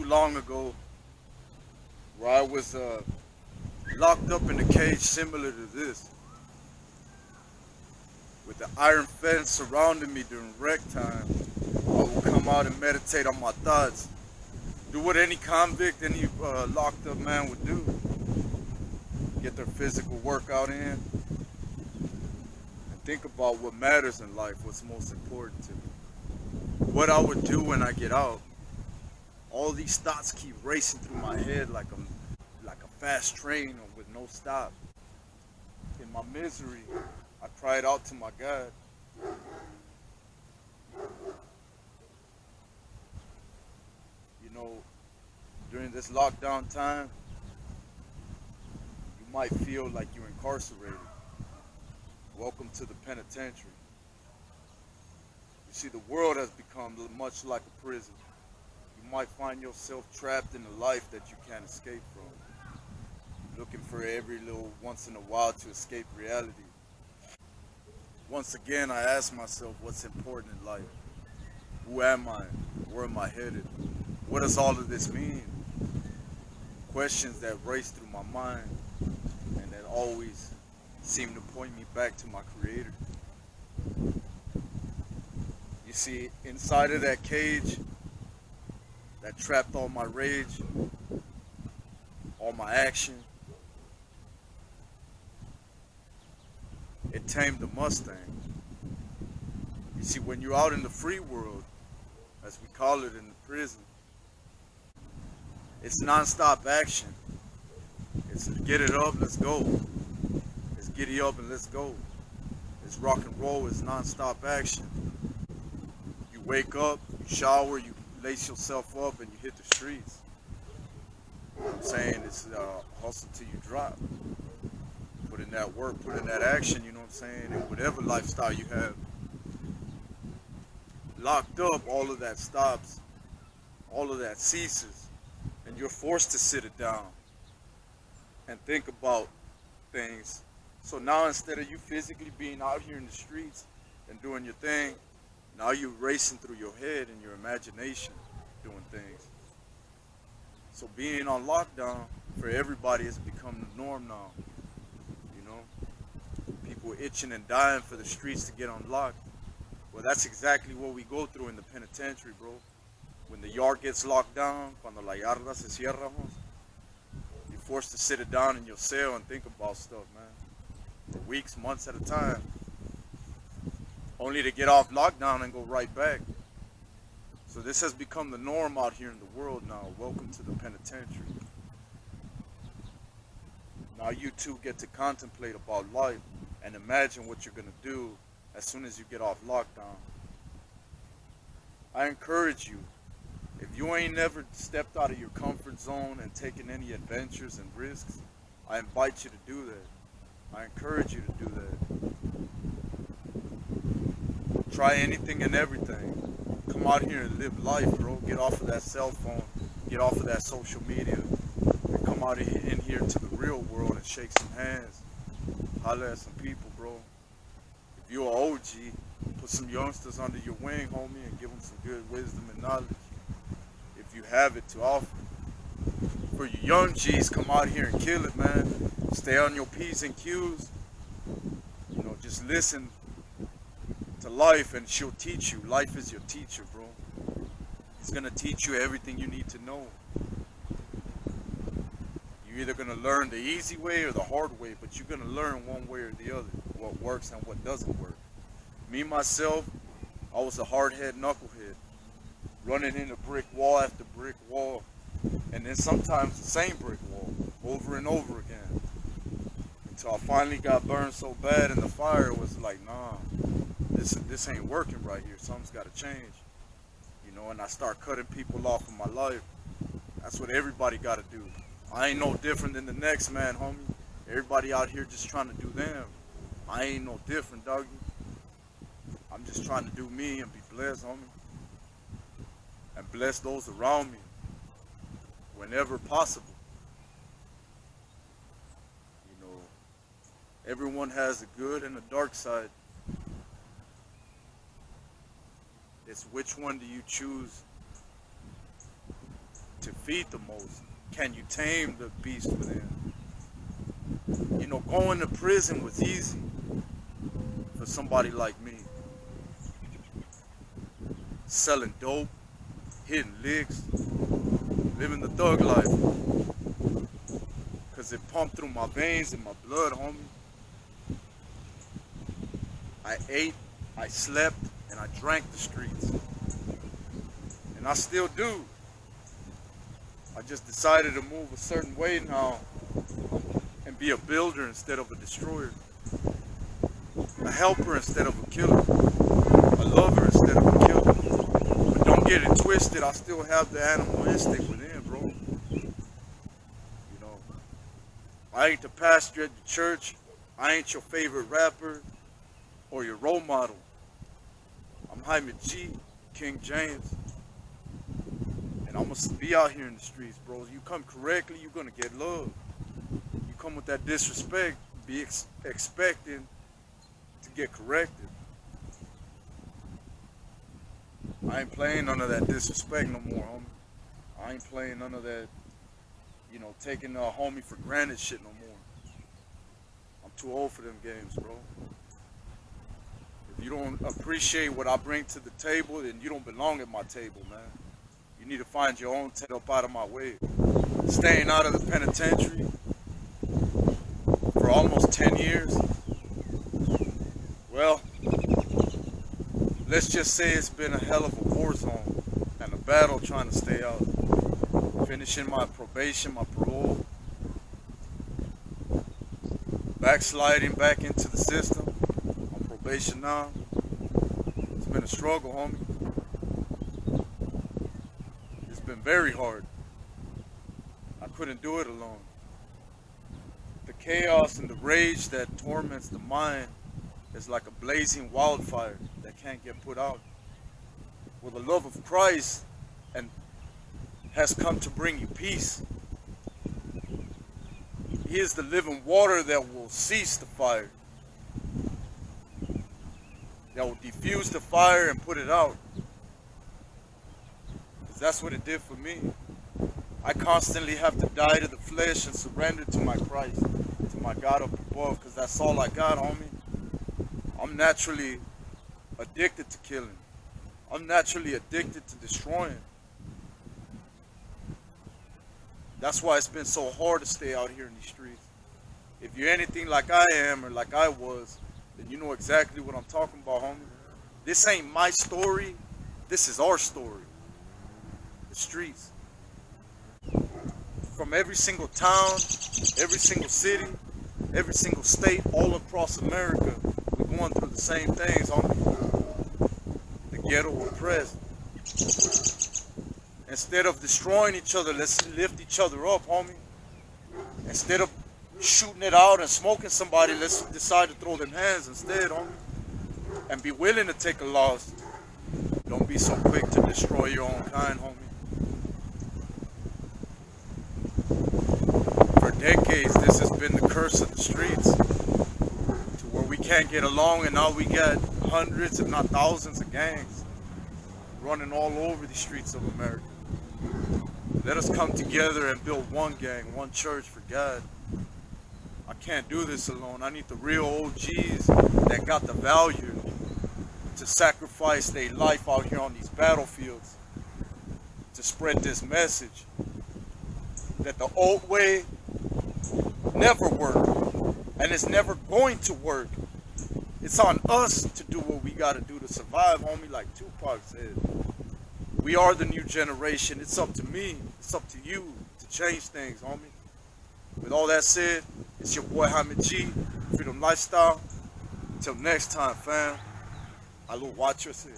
long ago where I was locked up in a cage similar to this, with the iron fence surrounding me during rec time. I would come out and meditate on my thoughts, do what any convict, any locked up man would do, get their physical workout in, and think about what matters in life, what's most important to me, what I would do when I get out. All these thoughts keep racing through my head like a fast train with no stop. In my misery, I cried out to my God. You know, during this lockdown time, you might feel like you're incarcerated. Welcome to the penitentiary. You see, the world has become much like a prison. You might find yourself trapped in a life that you can't escape from, looking for every little once in a while to escape reality. Once again, I ask myself what's important in life. Who am I? Where am I headed? What does all of this mean? Questions that race through my mind and that always seem to point me back to my Creator. You see, inside of that cage that trapped all my rage, all my action, it tamed the Mustang. You see, when you're out in the free world, as we call it in the prison, it's non-stop action. It's get it up, let's go. It's giddy up and let's go. It's rock and roll, it's non-stop action. You wake up, you shower, you lace yourself up, and you hit the streets. You know what I'm saying? It's hustle till you drop. Put in that work, put in that action, you know what I'm saying? And whatever lifestyle you have. Locked up, all of that stops, all of that ceases, and you're forced to sit it down and think about things. So now instead of you physically being out here in the streets and doing your thing, now you're racing through your head and your imagination doing things. So being on lockdown for everybody has become the norm now. You know, people itching and dying for the streets to get unlocked. Well, that's exactly what we go through in the penitentiary, bro. When the yard gets locked down, cuando la yarda se cierra, you're forced to sit it down in your cell and think about stuff, man. For weeks, months at a time. Only to get off lockdown and go right back. So this has become the norm out here in the world now. Welcome to the penitentiary. Now you too get to contemplate about life and imagine what you're going to do as soon as you get off lockdown. I encourage you, if you ain't never stepped out of your comfort zone and taken any adventures and risks, I invite you to do that. I encourage you to do that. Try anything and everything. Come out here and live life, bro. Get off of that cell phone. Get off of that social media. And come out in here to the real world and shake some hands. Holler at some people, bro. If you're an OG, put some youngsters under your wing, homie, and give them some good wisdom and knowledge. If you have it to offer. For you young G's, come out here and kill it, man. Stay on your P's and Q's. You know, just listen to life and she'll teach you. Life is your teacher, bro. It's gonna teach you everything you need to know. You're either gonna learn the easy way or the hard way, but you're gonna learn one way or the other, what works and what doesn't work. Me, myself, I was a hard-head knucklehead, running into brick wall after brick wall, and then sometimes the same brick wall, over and over again, until I finally got burned so bad in the fire, it was like, nah, this ain't working right here, something's gotta change, you know, and I start cutting people off in my life. That's what everybody gotta do. I ain't no different than the next man, homie. Everybody out here just trying to do them. I ain't no different, doggy. I'm just trying to do me and be blessed, homie. And bless those around me whenever possible. You know, everyone has a good and a dark side. It's which one do you choose to feed the most? Can you tame the beast within? You know, going to prison was easy for somebody like me. Selling dope, hitting licks, living the thug life. Cause it pumped through my veins and my blood, homie. I ate, I slept, and I drank the streets. And I still do. I just decided to move a certain way now and be a builder instead of a destroyer. A helper instead of a killer. A lover instead of a killer. But don't get it twisted, I still have the animal instinct within, bro. You know, I ain't the pastor at the church. I ain't your favorite rapper or your role model. I'm Jaime G, King James. And I'm gonna be out here in the streets, bro. You come correctly, you're gonna get love. You come with that disrespect, be expecting to get corrected. I ain't playing none of that disrespect no more, homie. I ain't playing none of that, you know, taking a homie for granted shit no more. I'm too old for them games, bro. If you don't appreciate what I bring to the table, then you don't belong at my table, man. You need to find your own tail up out of my way. Staying out of the penitentiary for almost 10 years. Well, let's just say it's been a hell of a war zone and a battle trying to stay out. Finishing my probation, my parole. Backsliding back into the system. On probation now. It's been a struggle, homie. It's been very hard. I couldn't do it alone. The chaos and the rage that torments the mind is like a blazing wildfire that can't get put out. Well, the love of Christ and has come to bring you peace. He is the living water that will cease the fire, that will diffuse the fire and put it out. 'Cause that's what it did for me. I constantly have to die to the flesh and surrender to my Christ, to my God up above, because that's all I got, homie. I'm naturally addicted to killing. I'm naturally addicted to destroying. That's why it's been so hard to stay out here in these streets. If you're anything like I am or like I was, then you know exactly what I'm talking about, homie. This ain't my story. This is our story. The streets. From every single town, every single city, every single state, all across America, we're going through the same things, homie. The ghetto oppressed. Instead of destroying each other, let's lift each other up, homie. Instead of shooting it out and smoking somebody, let's decide to throw them hands instead, homie. And be willing to take a loss. Don't be so quick to destroy your own kind, homie. For decades, this has been the curse of the streets. To where we can't get along, and now we got hundreds, if not thousands, of gangs running all over the streets of America. Let us come together and build one gang, one church for God. I can't do this alone. I need the real OGs that got the value to sacrifice their life out here on these battlefields to spread this message that the old way never worked, and it's never going to work. It's on us to do what we got to do to survive, homie, like Tupac said. We are the new generation. It's up to me. It's up to you to change things, homie. With all that said, it's your boy Jaime G, Freedom Lifestyle. Until next time, fam. I will watch yourself.